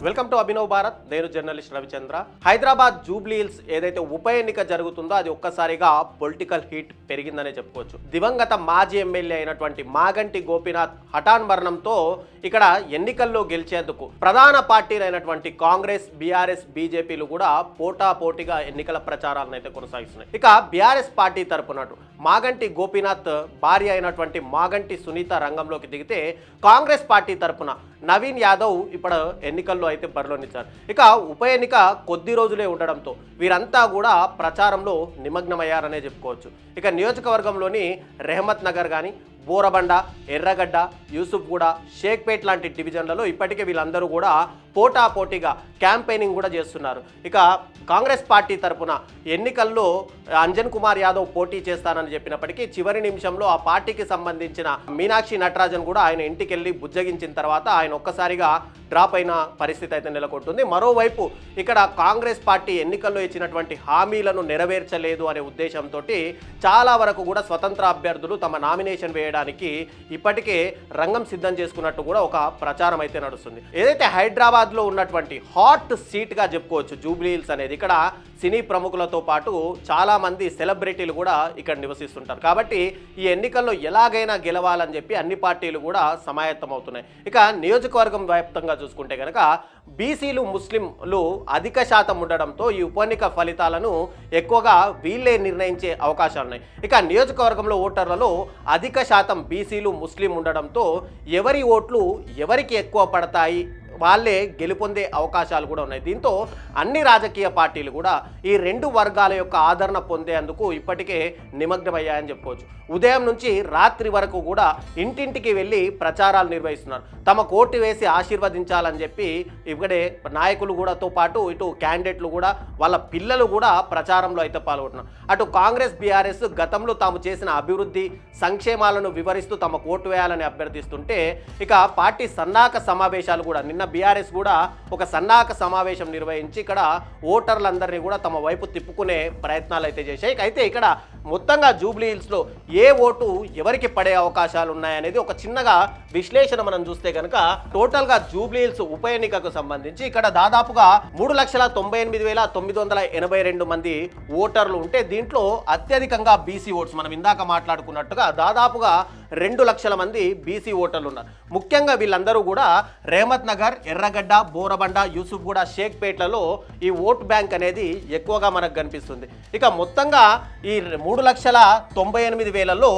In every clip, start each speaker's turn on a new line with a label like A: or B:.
A: Welcome to Abhinav Bharat. నేను journalist Ravichandra. Hyderabad Jubilee hills ఏదైతే ఉప ఎన్నిక జరుగుతుందో అది ఒక్కసారిగా పొలిటికల్ హీట్ పెరిగిందనే చెప్పుకోవచ్చు. దివంగత మాజీ ఎమ్మెల్యే అయినటువంటి మాగంటి గోపీనాథ్ హఠాన్ మరణంతో ఇక్కడ ఎన్నికల్లో గెలిచేందుకు ప్రధాన పార్టీలైనటువంటి కాంగ్రెస్, బీఆర్ఎస్, బీజేపీలు కూడా పోటాపోటీగా ఎన్నికల ప్రచారాలను అయితే కొనసాగిస్తున్నాయి. ఇక బీఆర్ఎస్ పార్టీ తరపున మాగంటి గోపీనాథ్ భార్య అయినటువంటి మాగంటి సునీత రంగంలోకి దిగితే, కాంగ్రెస్ పార్టీ తరపున నవీన్ యాదవ్ ఇప్పుడు ఎన్నికల్లో అయితే బరిలోనిచ్చారు. ఇక ఉప ఎన్నిక కొద్ది రోజులే ఉండడంతో వీరంతా కూడా ప్రచారంలో నిమగ్నమయ్యారనే చెప్పుకోవచ్చు. ఇక నియోజకవర్గంలోని రెహమత్ నగర్ కానీ, బోరబండ, ఎర్రగడ్డ, యూసుఫ్గూడ, షేక్పేట్ లాంటి డివిజన్లలో ఇప్పటికే వీళ్ళందరూ కూడా పోటాపోటీగా క్యాంపెయినింగ్ కూడా చేస్తున్నారు. ఇక కాంగ్రెస్ పార్టీ తరపున ఎన్నికల్లో అంజన్ కుమార్ యాదవ్ పోటీ చేస్తానని చెప్పినప్పటికీ చివరి నిమిషంలో ఆ పార్టీకి సంబంధించిన మీనాక్షి నటరాజన్ కూడా ఆయన ఇంటికి వెళ్ళి బుజ్జగించిన తర్వాత ఆయన ఒక్కసారిగా డ్రాప్ అయిన పరిస్థితి అయితే నెలకొంటుంది. మరోవైపు ఇక్కడ కాంగ్రెస్ పార్టీ ఎన్నికల్లో ఇచ్చినటువంటి హామీలను నెరవేర్చలేదు అనే ఉద్దేశంతో చాలా వరకు కూడా స్వతంత్ర అభ్యర్థులు తమ నామినేషన్ వేయడానికి ఇప్పటికే రంగం సిద్ధం చేసుకున్నట్టు కూడా ఒక ప్రచారం అయితే నడుస్తుంది. ఏదైతే హైదరాబాద్లో ఉన్నటువంటి హాట్ సీట్గా చెప్పుకోవచ్చు జూబ్లీ హిల్స్ అనేది. ఇక్కడ సినీ ప్రముఖులతో పాటు చాలామంది సెలబ్రిటీలు కూడా ఇక్కడ నివసిస్తుంటారు. కాబట్టి ఈ ఎన్నికల్లో ఎలాగైనా గెలవాలని చెప్పి అన్ని పార్టీలు కూడా సమాయత్తం అవుతున్నాయి. ఇక నియోజకవర్గం వ్యాప్తంగా చూసుకుంటే కనుక బీసీలు, ముస్లింలు అధిక శాతం ఉండడంతో ఈ ఉప ఎన్నిక ఫలితాలను ఎక్కువగా వీళ్ళే నిర్ణయించే అవకాశాలు ఉన్నాయి. ఇక నియోజకవర్గంలో ఓటర్లలో అధిక శాతం బీసీలు, ముస్లిం ఉండడంతో ఎవరి ఓట్లు ఎవరికి ఎక్కువ పడతాయి, వాళ్ళే గెలుపొందే అవకాశాలు కూడా ఉన్నాయి. దీంతో అన్ని రాజకీయ పార్టీలు కూడా ఈ రెండు వర్గాల యొక్క ఆదరణ పొందేందుకు ఇప్పటికే నిమగ్నమయ్యాయని చెప్పుకోవచ్చు. ఉదయం నుంచి రాత్రి వరకు కూడా ఇంటింటికి వెళ్ళి ప్రచారాలు నిర్వహిస్తున్నారు. తమ ఓటు వేసి ఆశీర్వదించాలని చెప్పి ఇక్కడే నాయకులు కూడాతో పాటు ఇటు క్యాండిడేట్లు కూడా వాళ్ళ పిల్లలు కూడా ప్రచారంలో అయితే పాల్గొంటున్నారు. అటు కాంగ్రెస్, బీఆర్ఎస్ గతంలో తాము చేసిన అభివృద్ధి సంక్షేమాలను వివరిస్తూ తమ ఓటు వేయాలని అభ్యర్థిస్తుంటే, ఇక పార్టీ సన్నాహక సమావేశాలు కూడా నిన్న బీఆర్ఎస్ కూడా ఒక సన్నాహక సమావేశం నిర్వహించి ఇక్కడ ఓటర్లందరినీ కూడా తమ వైపు తిప్పుకునే ప్రయత్నాలు అయితే చేశాయి. అయితే ఇక్కడ మొత్తంగా జూబ్లీ హిల్స్లో ఏ ఓటు ఎవరికి పడే అవకాశాలు ఉన్నాయనేది ఒక చిన్నగా విశ్లేషణ మనం చూస్తే కనుక టోటల్గా జూబ్లీ హిల్స్ ఉప ఎన్నికకు సంబంధించి ఇక్కడ దాదాపుగా 3,98,982 మంది ఓటర్లు ఉంటే దీంట్లో అత్యధికంగా బీసీ ఓట్స్ మనం ఇందాక మాట్లాడుకున్నట్టుగా దాదాపుగా 2 లక్షల మంది బీసీ ఓటర్లు ఉన్నారు. ముఖ్యంగా వీళ్ళందరూ కూడా రెహమత్ నగర్, ఎర్రగడ్డ, బోరబండ, యూసుఫ్గూడ, షేక్పేట్లలో ఈ ఓట్ బ్యాంక్ అనేది ఎక్కువగా మనకు కనిపిస్తుంది. ఇక మొత్తంగా ఈ 3,98,000లో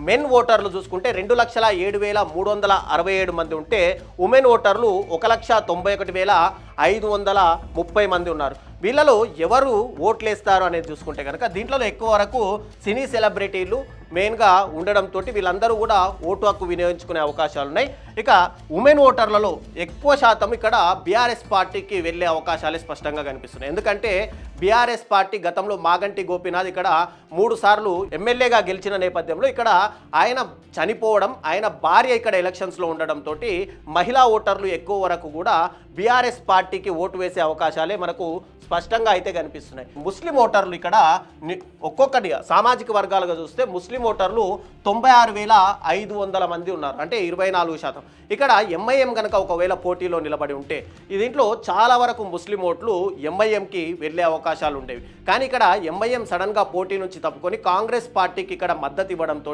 A: మెన్ ఓటర్లు చూసుకుంటే 2,07,367 మంది ఉంటే ఉమెన్ ఓటర్లు 1,91,530 మంది ఉన్నారు. వీళ్ళలో ఎవరు ఓట్లేస్తారు అనేది చూసుకుంటే కనుక దీంట్లో ఎక్కువ వరకు సినీ సెలబ్రిటీలు మెయిన్గా ఉండడంతో వీళ్ళందరూ కూడా ఓటు హక్కు వినియోగించుకునే అవకాశాలు ఉన్నాయి. ఇక ఉమెన్ ఓటర్లలో ఎక్కువ శాతం ఇక్కడ బీఆర్ఎస్ పార్టీకి వెళ్ళే అవకాశాలే స్పష్టంగా కనిపిస్తున్నాయి. ఎందుకంటే బీఆర్ఎస్ పార్టీ గతంలో మాగంటి గోపీనాథ్ ఇక్కడ 3 సార్లు ఎమ్మెల్యేగా గెలిచిన నేపథ్యంలో ఇక్కడ ఆయన చనిపోవడం, ఆయన భార్య ఇక్కడ ఎలక్షన్స్లో ఉండడంతో మహిళా ఓటర్లు ఎక్కువ వరకు కూడా బీఆర్ఎస్ పార్టీకి ఓటు వేసే అవకాశాలే మనకు స్పష్టంగా అయితే కనిపిస్తున్నాయి. ముస్లిం ఓటర్లు ఇక్కడ ఒక్కొక్కటి సామాజిక వర్గాలుగా చూస్తే ముస్లిం ఓటర్లు 96,500 మంది ఉన్నారు, అంటే 24%. ఇక్కడ ఎంఐఎం కనుక ఒకవేళ పోటీలో నిలబడి ఉంటే దీంట్లో చాలా వరకు ముస్లిం ఓట్లు ఎంఐఎంకి వెళ్ళే అవకాశాలు ఉండేవి. కానీ ఇక్కడ ఎంఐఎం సడన్గా పోటీ నుంచి తప్పుకొని కాంగ్రెస్ పార్టీకి ఇక్కడ మద్దతు ఇవ్వడంతో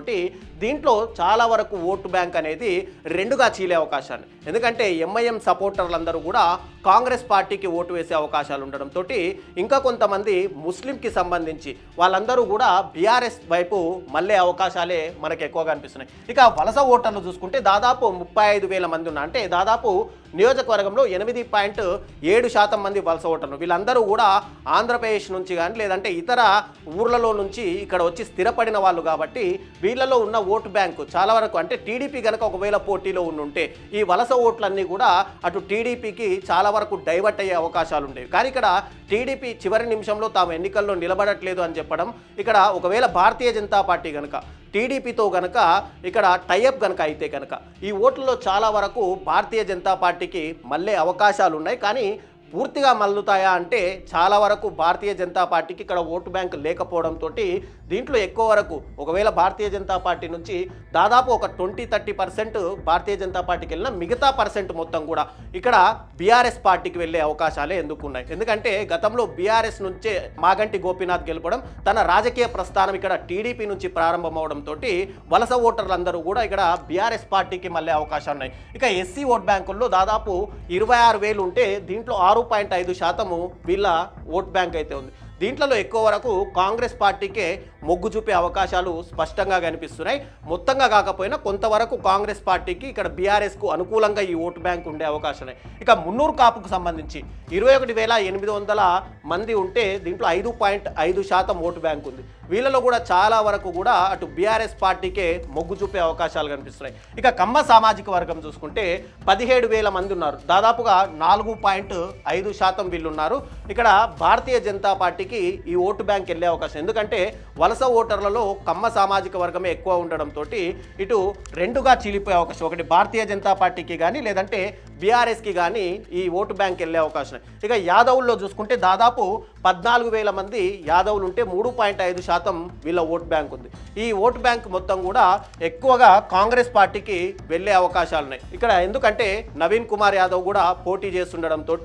A: దీంట్లో చాలా వరకు ఓటు బ్యాంక్ అనేది రెండుగా చీలే అవకాశాలు. ఎందుకంటే ఎంఐఎం సపోర్టర్లందరూ కూడా కాంగ్రెస్ పార్టీకి ఓటు వేసే అవకాశాలు ఉండడంతో ఇంకా కొంతమంది ముస్లింకి సంబంధించి వాళ్ళందరూ కూడా బీఆర్ఎస్ వైపు మళ్ళీ అవకాశాలే మనకు ఎక్కువగా అనిపిస్తున్నాయి. ఇక వలస ఓటర్లు చూసుకుంటే దాదాపు 35,000 మంది ఉన్నారు, అంటే దాదాపు నియోజకవర్గంలో 8.7% మంది వలస ఓటర్లు. వీళ్ళందరూ కూడా ఆంధ్రప్రదేశ్ నుంచి కానీ లేదంటే ఇతర ఊర్లలో నుంచి ఇక్కడ వచ్చి స్థిరపడిన వాళ్ళు కాబట్టి వీళ్ళలో ఉన్న ఓటు బ్యాంకు చాలా వరకు, అంటే టీడీపీ కనుక ఒకవేళ పోటీలో ఉంటే ఈ వలస ఓట్లన్నీ కూడా అటు టీడీపీకి చాలా వరకు డైవర్ట్ అయ్యే అవకాశాలు ఉండేవి. కానీ ఇక్కడ టీడీపీ చివరి నిమిషంలో తాము ఎన్నికల్లో నిలబడట్లేదు అని చెప్పడం, ఇక్కడ ఒకవేళ భారతీయ జనతా పార్టీ కనుక టీడీపీతో కనుక ఇక్కడ టైఅప్ కనుక అయితే కనుక ఈ ఓట్లలో చాలా వరకు భారతీయ జనతా పార్టీకి మళ్ళీ అవకాశాలు ఉన్నాయి. కానీ పూర్తిగా మల్లుతాయా అంటే చాలా వరకు భారతీయ జనతా పార్టీకి ఇక్కడ ఓటు బ్యాంక్ లేకపోవడంతో దీంట్లో ఎక్కువ వరకు ఒకవేళ భారతీయ జనతా పార్టీ నుంచి దాదాపు ఒక 20-30% భారతీయ జనతా పార్టీకి వెళ్ళిన మిగతా పర్సెంట్ మొత్తం కూడా ఇక్కడ బీఆర్ఎస్ పార్టీకి వెళ్ళే అవకాశాలే ఎందుకున్నాయి. ఎందుకంటే గతంలో బీఆర్ఎస్ నుంచే మాగంటి గోపీనాథ్ గెలపడం, తన రాజకీయ ప్రస్థానం ఇక్కడ టీడీపీ నుంచి ప్రారంభం అవడంతో వలస ఓటర్లందరూ కూడా ఇక్కడ బీఆర్ఎస్ పార్టీకి మళ్ళీ అవకాశాలు ఉన్నాయి. ఇక ఎస్సీ ఓట్ బ్యాంకుల్లో దాదాపు 26,000 ఉంటే దీంట్లో 6.5% వీళ్ళ ఓట్ బ్యాంక్ అయితే ఉంది. దీంట్లో ఎక్కువ వరకు కాంగ్రెస్ పార్టీకే మొగ్గు చూపే అవకాశాలు స్పష్టంగా కనిపిస్తున్నాయి. మొత్తంగా కాకపోయినా కొంతవరకు కాంగ్రెస్ పార్టీకి ఇక్కడ బీఆర్ఎస్కు అనుకూలంగా ఈ ఓటు బ్యాంక్ ఉండే అవకాశమే. ఇక మున్నూరు కాపుకు సంబంధించి 21,800 మంది ఉంటే దీంట్లో 5.5% ఓటు బ్యాంక్ ఉంది. వీళ్ళలో కూడా చాలా వరకు కూడా అటు బీఆర్ఎస్ పార్టీకే మొగ్గు చూపే అవకాశాలు కనిపిస్తున్నాయి. ఇక కమ్మ సామాజిక వర్గం చూసుకుంటే 17,000 మంది ఉన్నారు. దాదాపుగా 4.5% వీళ్ళు ఉన్నారు. ఇక్కడ భారతీయ జనతా పార్టీకి ఈ ఓటు బ్యాంక్ వెళ్ళే అవకాశం, ఎందుకంటే వలస ఓటర్లలో కమ్మ సామాజిక వర్గమే ఎక్కువ ఉండడంతో ఇటు రెండుగా చీలిపోయే అవకాశం, ఒకటి భారతీయ జనతా పార్టీకి కానీ లేదంటే బీఆర్ఎస్కి కానీ ఈ ఓటు బ్యాంక్ వెళ్ళే అవకాశం. ఇక యాదవుల్లో చూసుకుంటే దాదాపు 14,000 మంది యాదవులు ఉంటే 3.5% వీళ్ళ ఓటు బ్యాంక్ ఉంది. ఈ ఓటు బ్యాంక్ మొత్తం కూడా ఎక్కువగా కాంగ్రెస్ పార్టీకి వెళ్ళే అవకాశాలు ఉన్నాయి ఇక్కడ. ఎందుకంటే నవీన్ కుమార్ యాదవ్ కూడా పోటీ చేస్తుండడంతో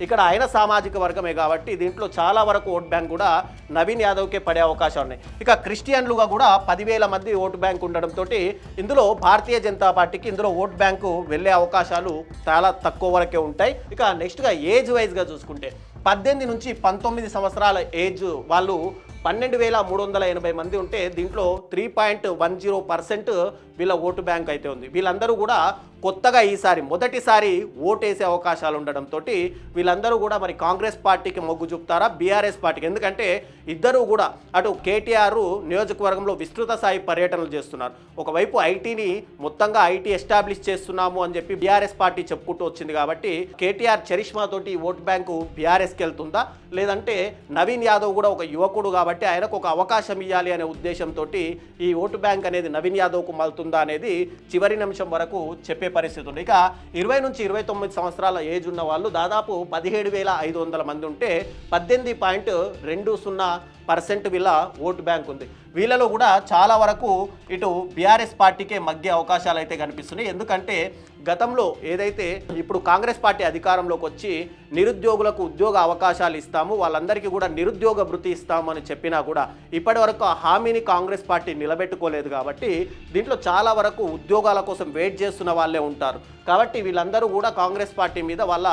A: ఇక్కడ ఆయన సామాజిక వర్గమే కాబట్టి దీంట్లో చాలా వరకు ఓటు బ్యాంక్ కూడా నవీన్ యాదవ్కే పడే అవకాశాలు ఉన్నాయి. ఇక క్రిస్టియన్లుగా కూడా 10,000 మంది ఓటు బ్యాంక్ ఉండడంతో ఇందులో భారతీయ జనతా పార్టీకి ఇందులో ఓటు బ్యాంకు వెళ్ళే అవకాశాలు చాలా తక్కువ వరకే ఉంటాయి. ఇక నెక్స్ట్గా ఏజ్ వైజ్గా చూసుకుంటే 18 నుంచి 19 సంవత్సరాల ఏజ్ వాళ్ళు 12,380 మంది ఉంటే దీంట్లో 3.10% వీళ్ళ ఓటు బ్యాంక్ అయితే ఉంది. వీళ్ళందరూ కూడా కొత్తగా ఈసారి మొదటిసారి ఓటేసే అవకాశాలు ఉండడంతో వీళ్ళందరూ కూడా మరి కాంగ్రెస్ పార్టీకి మొగ్గు చూపుతారా బీఆర్ఎస్ పార్టీకి, ఎందుకంటే ఇద్దరు కూడా అటు కేటీఆర్ నియోజకవర్గంలో విస్తృత స్థాయి పర్యటనలు చేస్తున్నారు. ఒకవైపు ఐటీని మొత్తంగా ఐటీ ఎస్టాబ్లిష్ చేస్తున్నాము అని చెప్పి బీఆర్ఎస్ పార్టీ చెప్పుకుంటూ వచ్చింది కాబట్టి కేటీఆర్ చరిష్మా తోటి ఓటు బ్యాంకు బీఆర్ఎస్కి వెళ్తుందా, లేదంటే నవీన్ యాదవ్ కూడా ఒక యువకుడు కాబట్టి ఆయనకు ఒక అవకాశం ఇవ్వాలి అనే ఉద్దేశంతో ఈ ఓటు బ్యాంక్ అనేది నవీన్ యాదవ్కు మలుతుందా అనేది చివరి నిమిషం వరకు చెప్పే పరిస్థితి ఉంది. ఇక 20 నుంచి 29 సంవత్సరాల ఏజ్ ఉన్న వాళ్ళు దాదాపు 17,500 మంది ఉంటే 18.20% వీళ్ళ ఓటు బ్యాంక్ ఉంది. వీళ్ళలో కూడా చాలా వరకు ఇటు బీఆర్ఎస్ పార్టీకే మగ్గే అవకాశాలు అయితే కనిపిస్తున్నాయి. ఎందుకంటే గతంలో ఏదైతే ఇప్పుడు కాంగ్రెస్ పార్టీ అధికారంలోకి వచ్చి నిరుద్యోగులకు ఉద్యోగ అవకాశాలు ఇస్తాము, వాళ్ళందరికీ కూడా నిరుద్యోగ భృతి ఇస్తాము అని చెప్పినా కూడా ఇప్పటి వరకు ఆ హామీని కాంగ్రెస్ పార్టీ నిలబెట్టుకోలేదు. కాబట్టి దీంట్లో చాలా వరకు ఉద్యోగాల కోసం వెయిట్ చేస్తున్న వాళ్ళే ఉంటారు. కాబట్టి వీళ్ళందరూ కూడా కాంగ్రెస్ పార్టీ మీద వాళ్ళ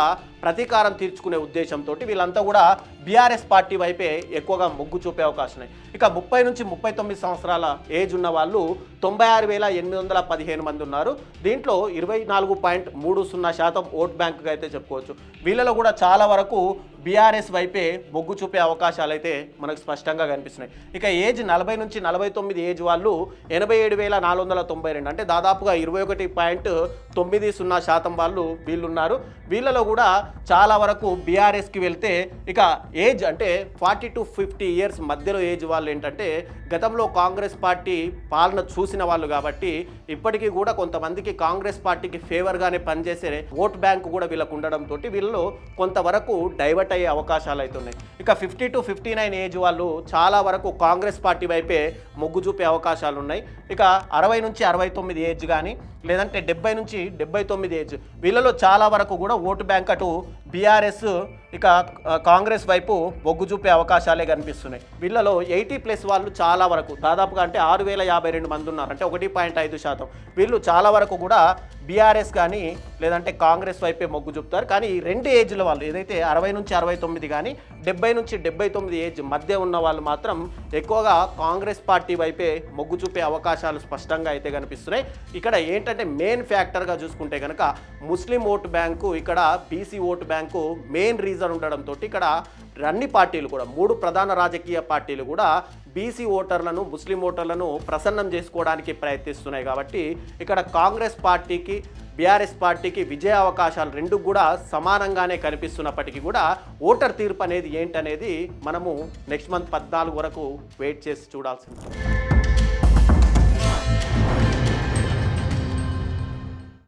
A: ప్రతీకారం తీర్చుకునే ఉద్దేశంతో వీళ్ళంతా కూడా బీఆర్ఎస్ పార్టీ వైపే ఎక్కువగా మొగ్గు చూపే అవకాశం ఉన్నాయి. ఇక 30 నుంచి 39 సంవత్సరాల ఏజ్ ఉన్న వాళ్ళు 96,815 మంది ఉన్నారు. దీంట్లో 24.30% ఓట్ బ్యాంకుగా అయితే చెప్పుకోవచ్చు. వీళ్ళలో కూడా చాలా వరకు బీఆర్ఎస్ వైపే మొగ్గు చూపే అవకాశాలు అయితే మనకు స్పష్టంగా కనిపిస్తున్నాయి. ఇక ఏజ్ 40 నుంచి 49 ఏజ్ వాళ్ళు 87,492 అంటే దాదాపుగా 21.90% వాళ్ళు వీళ్ళున్నారు. వీళ్ళలో కూడా చాలా వరకు బీఆర్ఎస్కి వెళ్తే ఇక ఏజ్ అంటే 40 to 50 ఇయర్స్ మధ్యలో ఏజ్ వాళ్ళు ఏంటంటే గతంలో కాంగ్రెస్ పార్టీ పాలన చూసిన వాళ్ళు కాబట్టి ఇప్పటికీ కూడా కొంతమందికి కాంగ్రెస్ పార్టీకి ఫేవర్గానే పనిచేసే ఓట్ బ్యాంక్ కూడా వీళ్ళకు ఉండడంతో వీళ్ళలో కొంతవరకు డైవర్ట్ అయ్యే అవకాశాలు అయితే ఉన్నాయి. ఇక 50 to 59 ఏజ్ వాళ్ళు చాలా వరకు కాంగ్రెస్ పార్టీ వైపే మొగ్గు చూపే అవకాశాలు ఉన్నాయి. ఇక 60 నుంచి 69 ఏజ్ కానీ లేదంటే 70 నుంచి 79 ఏజ్ వీళ్ళలో చాలా వరకు కూడా ఓటు బ్యాంక్ అటు బీఆర్ఎస్ ఇక కాంగ్రెస్ వైపు మొగ్గు చూపే అవకాశాలే కనిపిస్తున్నాయి. వీళ్ళలో 80+ వాళ్ళు చాలా వరకు దాదాపుగా అంటే 6,052 మంది ఉన్నారు, అంటే 1.5%. వీళ్ళు చాలా వరకు కూడా బీఆర్ఎస్ కానీ లేదంటే కాంగ్రెస్ వైపే మొగ్గు చూపుతారు. కానీ ఈ రెండు ఏజ్ల వాళ్ళు ఏదైతే 60 నుంచి 69 కానీ 70 నుంచి 79 ఏజ్ మధ్య ఉన్న వాళ్ళు మాత్రం ఎక్కువగా కాంగ్రెస్ పార్టీ వైపే మొగ్గు చూపే అవకాశాలు స్పష్టంగా అయితే కనిపిస్తున్నాయి. ఇక్కడ ఏంటంటే మెయిన్ ఫ్యాక్టర్గా చూసుకుంటే కనుక ముస్లిం ఓటు బ్యాంకు, ఇక్కడ BC vote bank main reason ఉండడంతో ఇక్కడ అన్ని పార్టీలు కూడా 3 ప్రధాన రాజకీయ పార్టీలు కూడా బీసీ ఓటర్లను ముస్లిం ఓటర్లను ప్రసన్నం చేసుకోవడానికి ప్రయత్నిస్తున్నాయి. కాబట్టి ఇక్కడ కాంగ్రెస్ పార్టీకి బీఆర్ఎస్ పార్టీకి విజయ అవకాశాలు రెండు కూడా సమానంగానే కనిపిస్తున్నప్పటికీ కూడా ఓటర్ తీర్పు అనేది ఏంటనేది మనము నెక్స్ట్ మంత్ 14 వరకు వెయిట్ చేసి చూడాల్సింది.